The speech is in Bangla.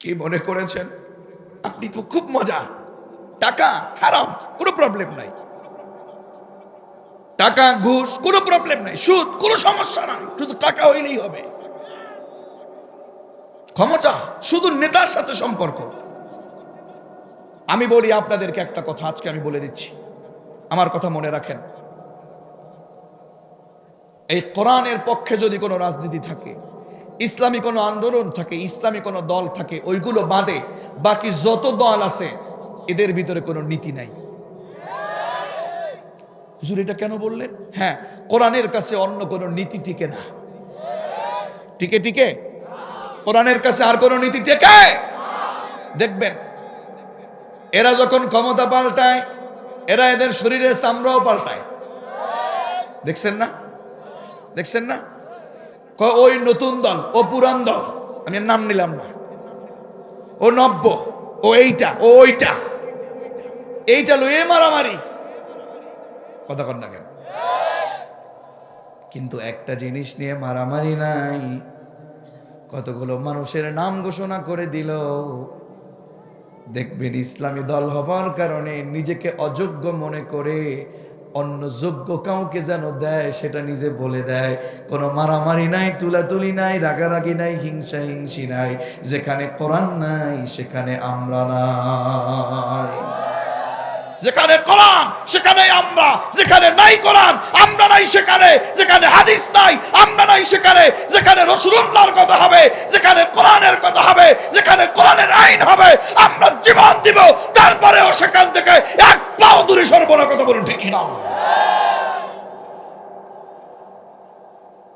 কি মনে করেছেন আপনি তো খুব মজা, টাকা হারাম কোনো প্রবলেম নাই, টাকা ঘুষ কোনো প্রবলেম নাই, সুদ কোনো সমস্যা নাই, শুধু টাকা হইলেই হবে। ক্ষমতা শুধু নেতার সাথে সম্পর্ক। আমি বলি আপনাদেরকে একটা কথা, আজকে আমি বলে দিচ্ছি, আমার কথা মনে রাখেন। এই কোরআনের পক্ষে যদি কোনো রাজনীতি থাকে, ইসলামী কোনো আন্দোলন থাকে, ইসলামী কোনো দল থাকে, ওইগুলো বাদে বাকি যত দল আছে এদের ভিতরে কোনো নীতি নাই। হুজুর এটা কেন বললেন? হ্যাঁ, কোরআনের কাছে অন্য কোনো নীতি টিকে না। টিকে টিকে কোরআনের কাছে আর কোনো নীতি টেকে? দেখবেন এরা যখন ক্ষমতা পাল্টায়, এরা এদের শরীরের চামড়াও পাল্টায়। দেখছেন না? দেখছেন না? ওই নতুন দল, ও পুরান দল, আমি এর নাম নিলাম না, ও নব্য, ও এইটা, ও ওইটা, এইটা লইয়ে মারামারি, কথা কর না কেন? কিন্তু একটা জিনিস নিয়ে মারামারি নাই, কতগুলো মানুষের নাম ঘোষণা করে দিল। দেখবেন ইসলামী দল হবার কারণে নিজেকে অযোগ্য মনে করে অন্য যোগ্য কাউকে যেন দেয়, সেটা নিজে বলে দেয়। কোনো মারামারি নাই, তুলাতুলি নাই, রাগারাগি নাই, হিংসা হিংসি নাই। যেখানে কোরআন নাই সেখানে আমরা নাই, যেখানে কোরআন সেখানে আমরা, যেখানে নাই কোরআন আমরা নাই সেখানে, যেখানে হাদিস নাই আমরা নাই সেখানে, যেখানে রাসূলুল্লাহর কথা হবে, যেখানে কোরআনের কথা হবে, যেখানে কোরআনের আইন হবে আমরা জীবন দিব, তারপরেও সেখান থেকে এক পাও দূরে সরব না। কথা বলুন ঠিক না?